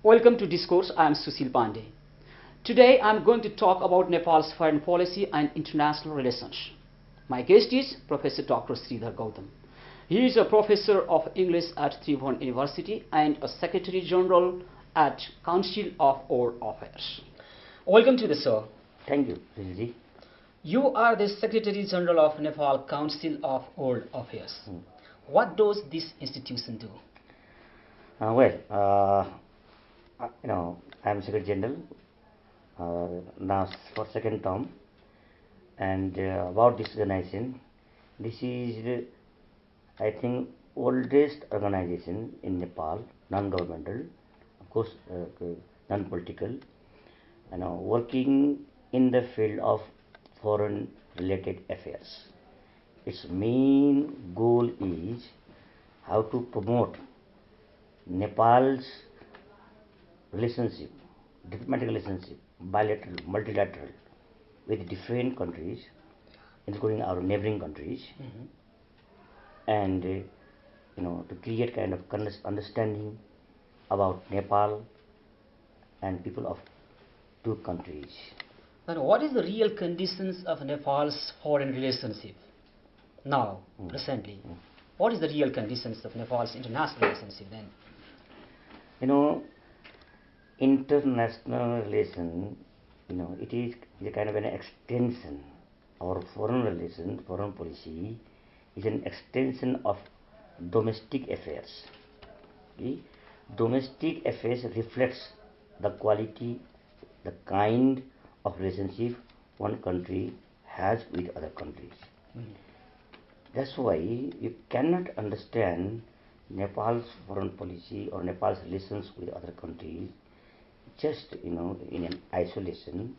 Welcome to Discourse. I am Sushil Pandey. Today I am going to talk about Nepal's foreign policy and international relations. My guest is Professor Dr. Shreedhar Gautam. He is a professor of English at Tribhuvan University and a Secretary General at Council of World Affairs. Welcome to the show. Thank you, Sushilji. You are the Secretary General of Nepal Council of World Affairs. What does this institution do? I'm Secretary General now for second term, and about this organization, this is, I think, oldest organization in Nepal, non-governmental, of course, non-political, working in the field of foreign-related affairs. Its main goal is how to promote Nepal's relationship, diplomatic relationship, bilateral, multilateral, with different countries, including our neighboring countries, and to create kind of understanding about Nepal and people of two countries. And what is the real conditions of Nepal's foreign relationship now, recently? What is the real conditions of Nepal's international relationship then? International relation, it is a kind of an extension. Our foreign relation, foreign policy is an extension of domestic affairs. Okay? Domestic affairs reflects the quality, the kind of relationship one country has with other countries. That's why you cannot understand Nepal's foreign policy or Nepal's relations with other countries just in an isolation.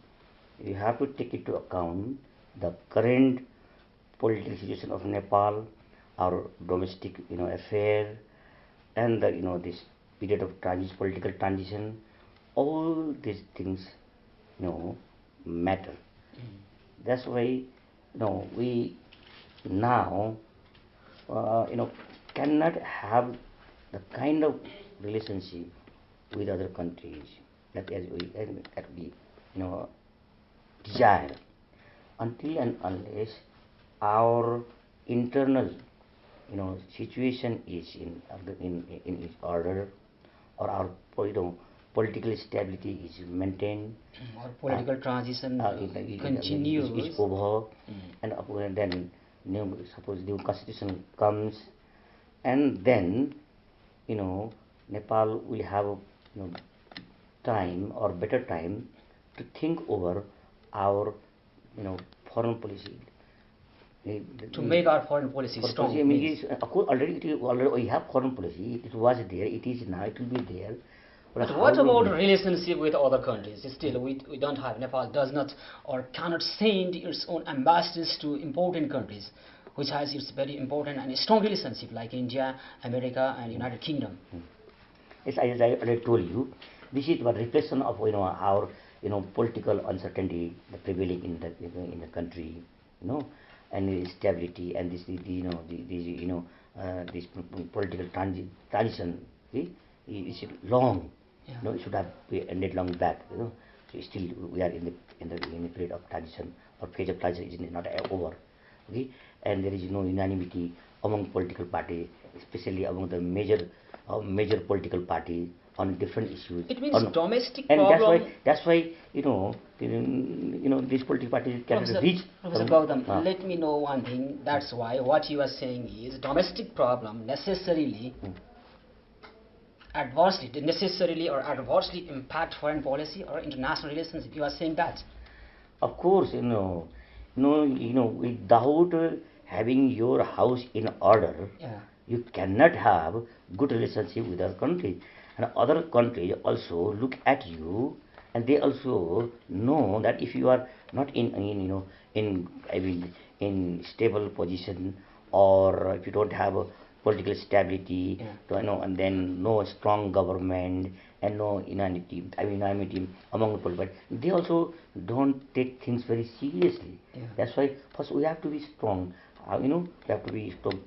You have to take into account the current political situation of Nepal, our domestic affair, and the this period of political transition. All these things matter. That's why we now cannot have the kind of relationship with other countries that we desire until and unless our internal situation is in its order, or our political stability is maintained, or political transition continues, is over, and then suppose new constitution comes, and then Nepal will have time or better time to think over our foreign policy. To make our foreign policy strong. Of course, already we have foreign policy. It was there. It is now. It will be there. But what about relationship with other countries? Still, we don't have. Nepal does not or cannot send its own ambassadors to important countries, which has its very important and strong relationship, like India, America, and United Kingdom. Yes, as I already told you, this is a reflection of our political uncertainty prevailing in the country, and stability, and this this political transition. See, is long. It should have ended long back. So still we are in the period of transition, or phase of transition is not over. Okay, and there is unanimity among political parties, especially among the major political parties on different issues. It means domestic and problem. That's why these political parties can reach. Professor Gautam, let me know one thing. That's why what you are saying is domestic problem necessarily adversely impact foreign policy or international relations. If you are saying that, of course, without having your house in order, you cannot have good relationship with other countries, and other countries also look at you, and they also know that if you are not in stable position, or if you don't have a political stability, and then no strong government and no unanimity among the people, they also don't take things very seriously. That's why first we have to be strong. We have to be strong.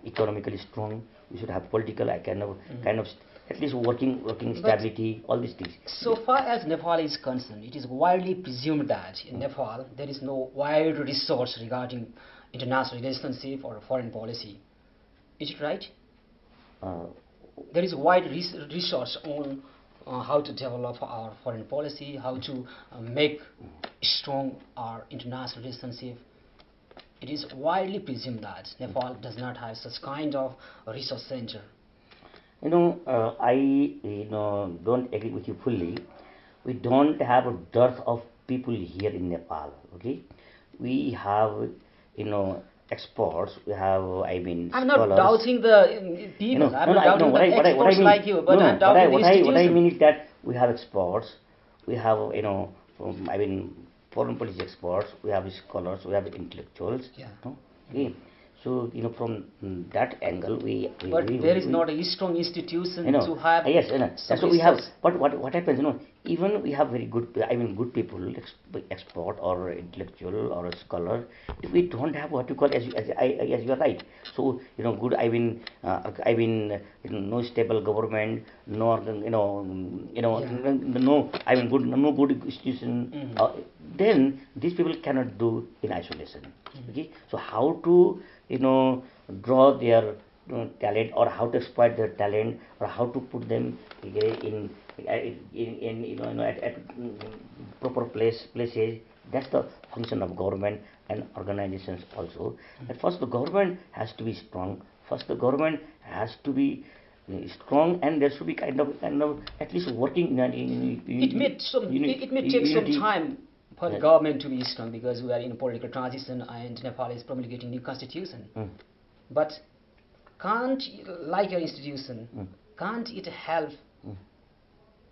Economically strong. We should have political kind of at least working stability, all these things. So far as Nepal is concerned, it is widely presumed that in Nepal there is no wide resource regarding international relationship or foreign policy. Is it right? There is wide resource on how to develop our foreign policy, how to make strong our international relationship. It is widely presumed that Nepal does not have such kind of resource center. I don't agree with you fully. We don't have a dearth of people here in Nepal. Okay, we have exports. We have I'm scholars. not doubting the people. I'm not doubting the experts like you, but I'm doubting the institution. What I mean is that we have exports. We have foreign policy experts, we have scholars, we have intellectuals. Yeah. Okay. So from that angle, But there is not a strong institution to have. Yes, that's what we have. But what happens? Even we have very good, good people, expert or intellectual or a scholar. If we don't have what you call, as you are right. So good. No stable government, no no good institution. Then these people cannot do in isolation. Okay. So how to draw their talent, or how to exploit their talent, or how to put them in at proper places. That's the function of government and organizations also. At first, the government has to be strong. First, the government has to be strong, and there should be kind of at least working. It may take some time for the government to be strong, because we are in a political transition and Nepal is promulgating new constitution. But can't, like your institution, can't it help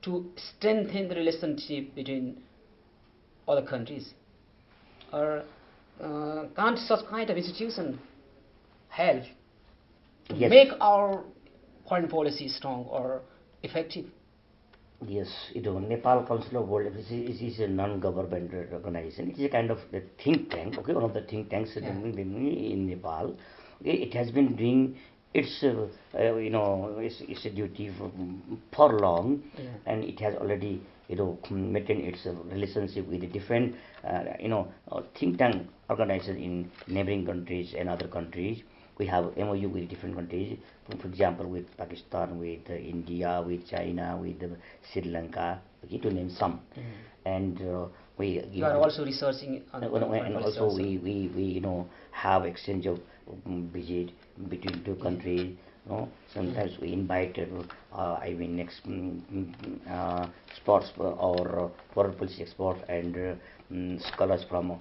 to strengthen the relationship between other countries? Or can't such kind of institution help to make our foreign policy strong or effective? Yes, Nepal Council of World Affairs is a non-governmental organization. It is a kind of a think tank, okay, one of the think tanks in Nepal. It has been doing its its duty for long, and it has already maintained its relationship with the different think tank organizations in neighboring countries and other countries. We have MOU with different countries, for example, with Pakistan, with India, with China, with Sri Lanka, okay, to name some. And you are also researching on and also we have exchange of visit between two countries. Sometimes we invite experts or foreign policy experts and scholars from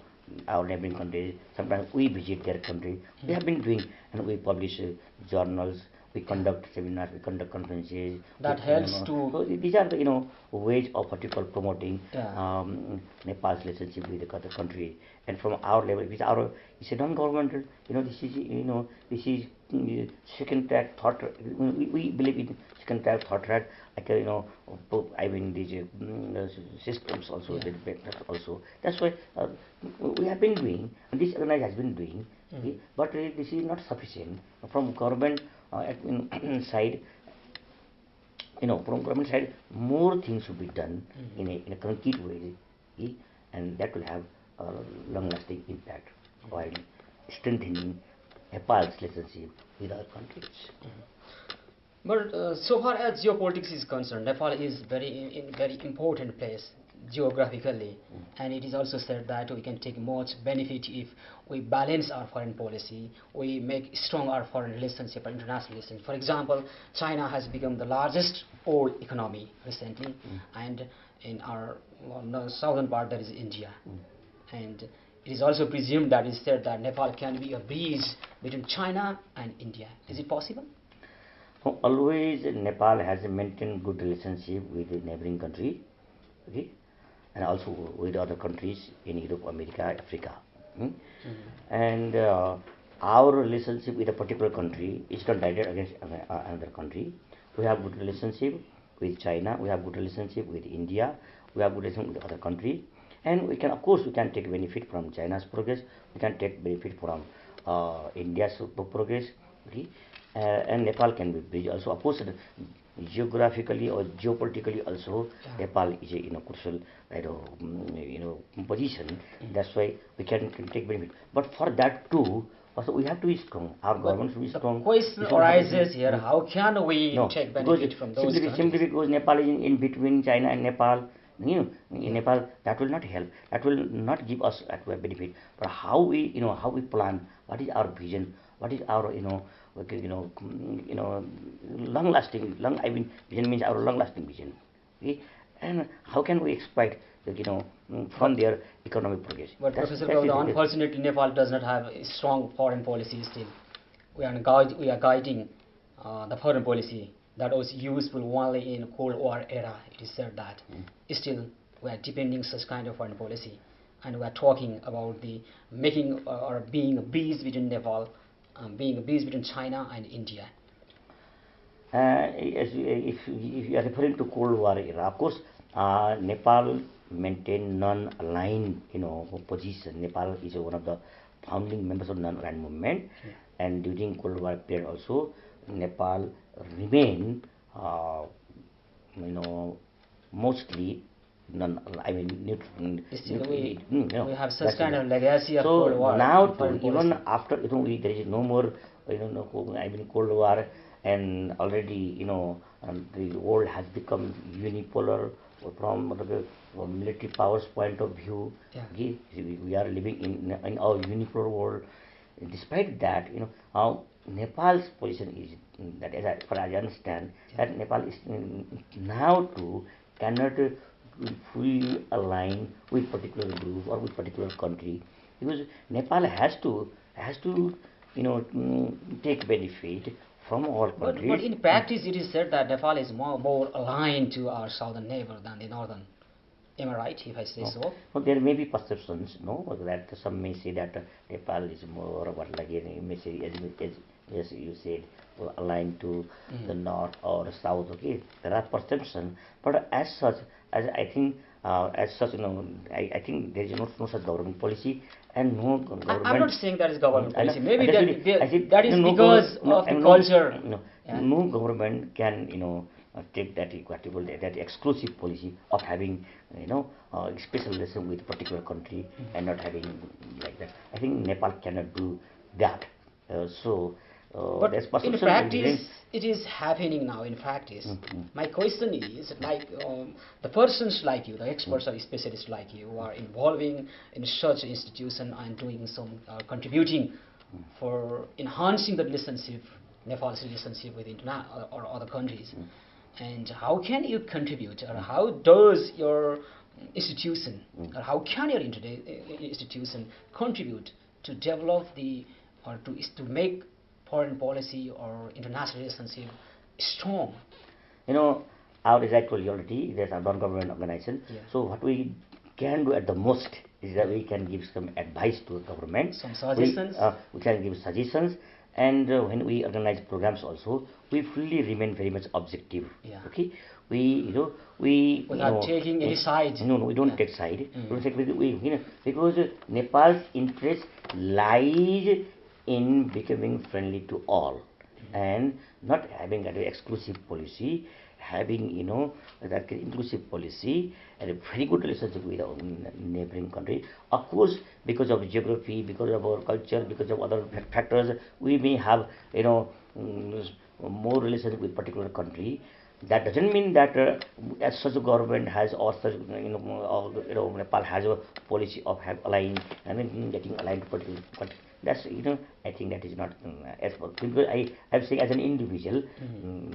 our neighboring countries. Sometimes we visit their country. We have been doing, and we publish journals. We conduct seminars. We conduct conferences. That helps to. So these are the ways of what you call promoting Nepal's relationship with the other country. And from our level, it's a non-governmental. This is second track thought. We believe in second track thought track. Like these systems also. Also, that's why we have been doing, and this organization has been doing. Okay, but this is not sufficient from government side. From government side, more things should be done in a concrete way, and that will have a long-lasting impact while strengthening Nepal's relationship with other countries. But so far as geopolitics is concerned, Nepal is very important place geographically, and it is also said that we can take much benefit if we balance our foreign policy, we make strong our foreign relationship, international relationship. For example, China has become the largest oil economy recently, and in our southern part there is India, and it is also presumed that it is said that Nepal can be a bridge between China and India. Is it possible? Always Nepal has maintained good relationship with the neighboring country, okay, and also with other countries in Europe, America, Africa. And our relationship with a particular country is not directed against another country. We have good relationship with China, we have good relationship with India, we have good relationship with other countries, and we can, of course, we can take benefit from China's progress, we can take benefit from India's progress, okay? And Nepal can be bridge also. Of course, geographically or geopolitically also, Nepal is a crucial position. That's why we can take benefit. But for that too, also we have to be strong. Our government should be strong. The question arises here: how can we take benefit from those countries? Simply because Nepal is in between China and Nepal. In Nepal, that will not help. That will not give us a benefit. But how we plan? What is our vision? What is our long-lasting? Vision means our long-lasting vision. Okay? And how can we exploit from their economic progress? But Professor Gautam, unfortunately, Nepal does not have a strong foreign policy still. We are guiding the foreign policy that was useful only in Cold War era. It is said that still we are depending such kind of foreign policy, and we are talking about the making or being a bridge between Nepal, being a bridge between China and India. If you are referring to Cold War era, of course, Nepal maintained non-aligned position. Nepal is one of the founding members of non-aligned movement, and during Cold War period also, Nepal remained mostly neutral. We have such kind of legacy of so Cold War. Now too, even after there is no more Cold War, and already the world has become unipolar from a military powers point of view. We are living in our unipolar world. Despite that, how Nepal's position is that, as I understand, that Nepal is now too cannot fully align with particular group or with particular country, because Nepal has to take benefit from all countries. But in practice, it is said that Nepal is more aligned to our southern neighbor than the northern. Am I right if I say so? No, there may be perceptions, that some may say that Nepal is more about, like, you may say, as you said, aligned to the north or south. Okay, there are perceptions, but as such, I think I think there is no such government policy, and no government. I'm not saying that is government policy. Maybe that is because of the culture. No government can take that exclusive policy of having special relation with particular country and not having like that. I think Nepal cannot do that. But in practice, it is happening now. In practice, my question is, like, the persons like you, the experts or specialists like you, who are involving in such institution and doing some contributing for enhancing the relationship, Nepal's relationship with international or other countries. And how can you contribute, or how does your institution, or how can your institution contribute to develop or to make foreign policy or international relationship strong? As I told you already, there's a non-government organization. So what we can do at the most is that we can give some advice to the government. Some suggestions. We can give suggestions. And when we organize programs also, we fully remain very much objective. Okay, without taking any side. No, we don't take side. Because Nepal's interest lies in becoming friendly to all, and not having an exclusive policy, having that inclusive policy and a very good relationship with our neighboring country. Of course, because of geography, because of our culture, because of other factors, we may have more relationship with particular country. That doesn't mean that as such a government has, or such Nepal has a policy of getting aligned to particular country. That's I think that is not as for because I'm saying as an individual.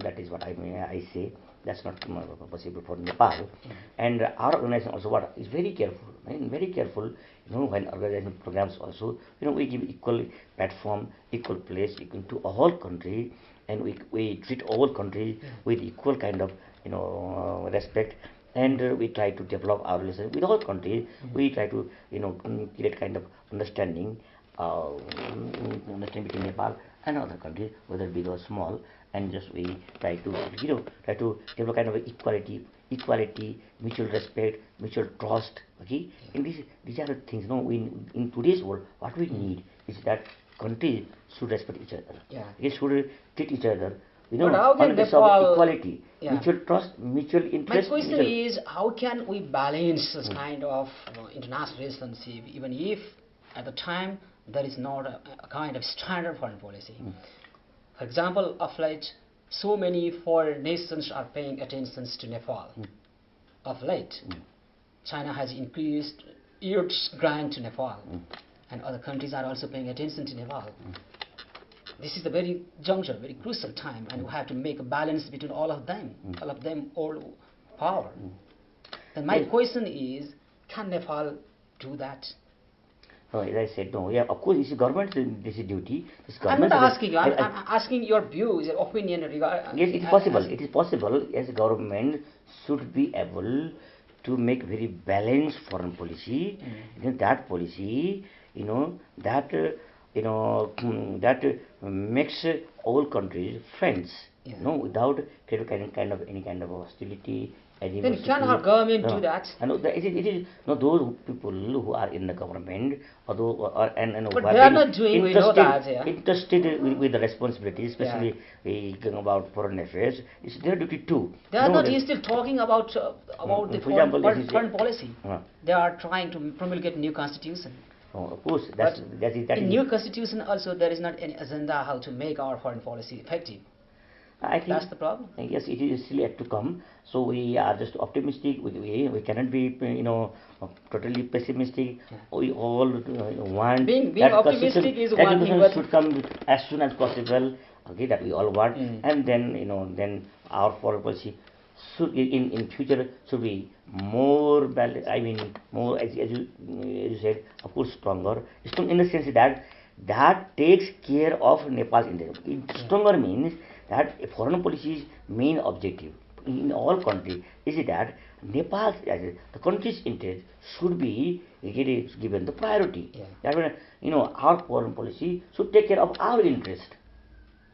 That is what I say. That's not possible for Nepal. And our organization also is very careful. Very careful. When organizing programs also, we give equal platform, equal place, equal to all country, and we treat all country with equal kind of respect. And we try to develop our relationship with all countries. We try to create kind of understanding between Nepal and other countries, whether big or small, and just we try to develop kind of equality, mutual respect, mutual trust. Okay, and these are the things. In today's world, what we need is that countries should respect each other. They should treat each other But how can on the basis of Nepal, equality, mutual trust, mutual interest. My question is, how can we balance this kind of international relationship, even if at the time there is not a kind of standard foreign policy? For example, of late, so many foreign nations are paying attention to Nepal. Of late, China has increased its grant to Nepal, and other countries are also paying attention to Nepal. This is a very juncture, very crucial time, and we have to make a balance between all of them all power. And my question is, can Nepal do that? No, as I said, no. Yeah, of course, it's government's duty. I'm not asking you. I'm asking your views, your opinion regarding. Yes, it is possible. It is possible. As government should be able to make very balanced foreign policy. That policy, that makes all countries friends. Without any kind of hostility. Then can our government do that? It is those people who are in the government, although but they are not doing. We know that. Interested with the responsibility, especially about foreign affairs. It's their duty too. They are not still talking about the foreign policy. They are trying to promulgate new constitution. Of course, in new constitution also there is not any agenda how to make our foreign policy effective. I think that's the problem. Yes, it is still yet to come. So we are just optimistic. We cannot be totally pessimistic. We all want being that optimistic is one thing, but should come as soon as possible. Okay, that we all want, and then then our foreign policy should in future should be more balanced. I mean, more as you said, of course, stronger. Strong in the sense that takes care of Nepal's interest. Stronger means that foreign policy's main objective in all countries is that Nepal, the country's interest should be given the priority. That when our foreign policy should take care of our interest.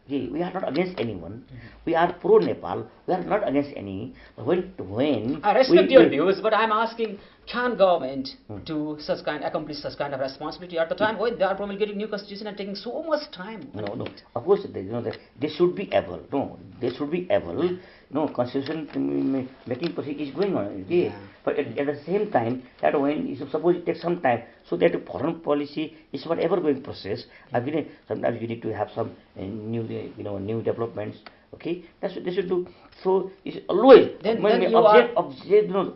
We are not against anyone. We are pro Nepal. We are not against any. When I respect your views, but I'm asking, can government do accomplish such kind of responsibility at the time when they are promulgating new constitution and taking so much time? No. Of course, they should be able. No, they should be able. No, constitution making process is going on. But at the same time, that when suppose it takes some time, so that foreign policy is whatever going process. Sometimes you need to have some new developments. Okay, they should do. So it's always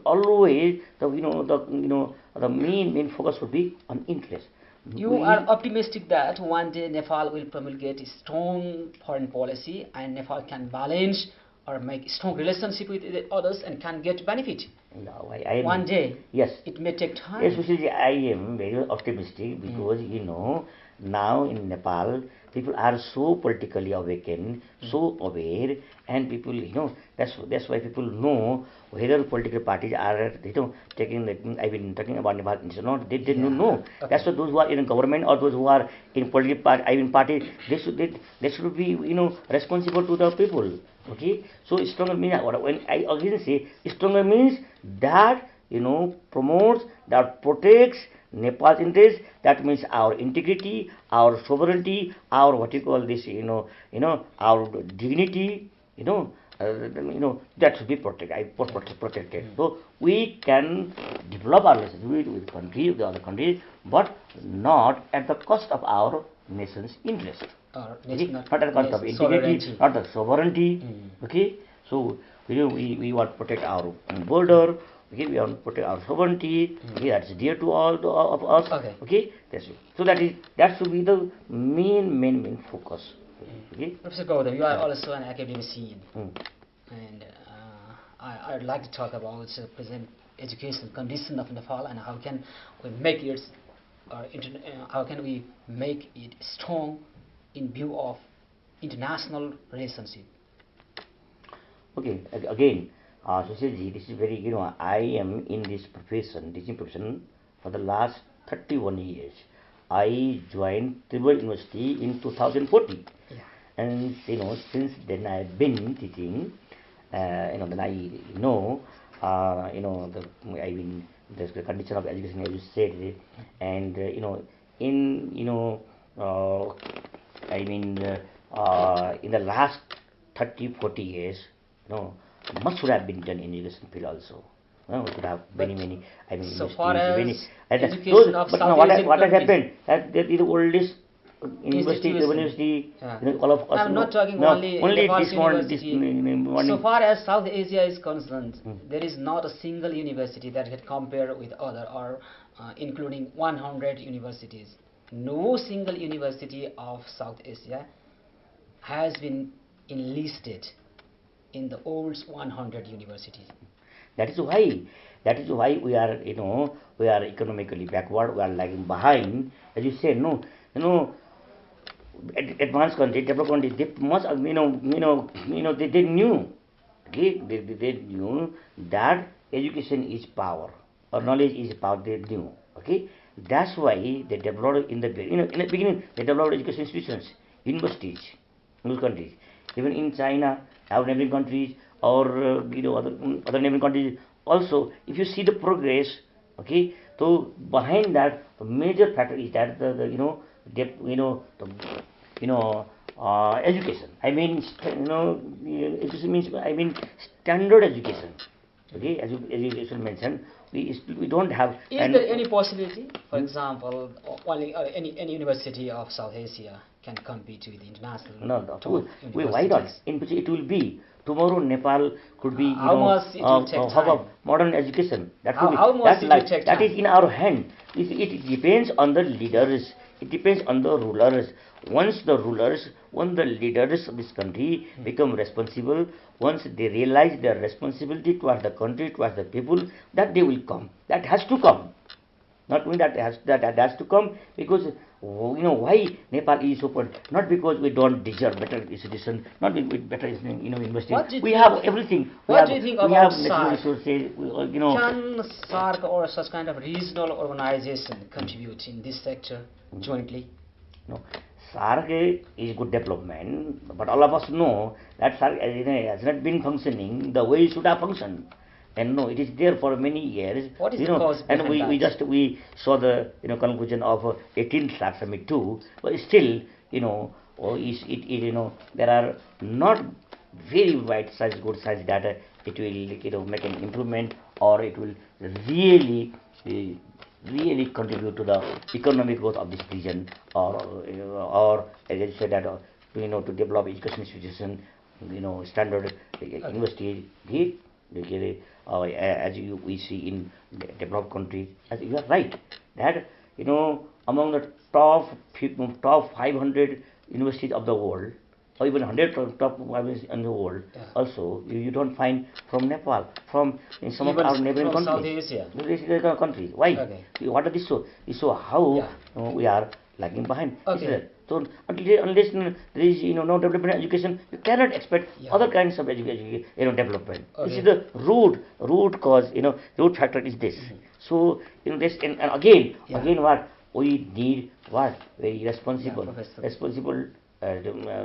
always the main focus would be on interest. You are optimistic that one day Nepal will promulgate a strong foreign policy and Nepal can balance or make strong relationship with others and can get benefit. No, one day. Yes. It may take time. Yes, Sushilji, I am very optimistic because now in Nepal people are so politically awakened, so aware, and people that's why people know whether political parties are taking I've been talking about Nepal or not. They don't know. Okay. That's why those who are in government or those who are in political party they should be responsible to the people. Okay, so stronger means when I again say stronger means that promotes, that protects Nepal's interest. That means our integrity, our sovereignty, our what you call this, our dignity, that should be protected. So we can develop our relationship with the other countries, but not at the cost of our nation's interest. Not at the cost of integrity, not the sovereignty. Okay, so we want to protect our border. Okay, we want to protect our sovereignty. Okay, that's dear to all of us. Okay, that's it. So that should be the main focus. Okay. Professor Gautam, you are also an academician, and I'd like to talk about the present educational condition of Nepal and how can we make it, how can we make it strong in view of international relationship. Okay, again. Sushilji, this is very, I am in this teaching profession for the last 31 years. I joined Tribal University in 2014. And, since then I've been teaching, then I know, the condition of education, as you said, and, in the last 30, 40 years, much should have been done in education field also. We could have many, I mean, so far as education of but South now Asian what has countries, happened? That is the oldest university, all of us. I'm not talking only Nepal's university. So far as South Asia is concerned, there is not a single university that can compare with other, or including 100 universities. No single university of South Asia has been enlisted in the old 100 universities. That is why we are, we are economically backward. We are lagging behind. As you say, advanced countries, developed countries, they must, they knew, okay, they knew that education is power, or knowledge is power. They knew, okay. That's why they developed in the beginning. They developed education institutions, universities, in those countries. Even in China, our neighboring countries, or other neighboring countries also. If you see the progress, okay, so behind that, the major factor is that education. I mean, education means, I mean, standard education. Okay, as you mentioned, we don't have. Is there any possibility, for example, any university of South Asia can compete with the international? No. Why not? In which it will be. Tomorrow Nepal could be, how much it will take time? Of modern education. That That is in our hand. It depends on the leaders. It depends on the rulers. Once the leaders of this country become responsible, once they realize their responsibility towards the country, towards the people, that they will come. That has to come. Not only that has to come, because why Nepal is open? Not because we don't deserve better institution, not with better university. We have everything. What do you think about natural resources. Can SAARC or such kind of regional organization contribute in this sector jointly? No. SAARC is good development, but all of us know that SAARC has not been functioning the way it should have functioned. And no, it is there for many years. What is the cause behind that? We saw the conclusion of 18th SAARC summit too, but still there are not very wide size good size data. It will make an improvement, or it will really contribute to the economic growth of this region, or as I said that to develop education institution, standard university. As we see in developed countries, as you are right, that among the top 500 universities of the world, or even 100 top universities in the world, also you don't find from Nepal, from some of our neighboring countries. South Asia. Countries. Why? Okay. What does this show? This show how we are lagging behind. Okay. So unless there is no development in education, you cannot expect other kinds of education development. Okay. This is the root cause. Root factor is this. So this and again what we need, very responsible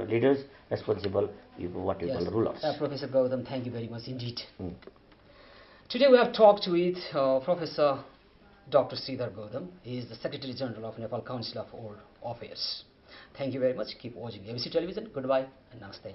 leaders, responsible what you call rulers. Professor Gautam, thank you very much indeed. Today we have talked with Professor Dr. Shreedhar Gautam. He is the Secretary General of Nepal Council of World Affairs. Thank you very much. Keep watching ABC Television. Goodbye and namaste.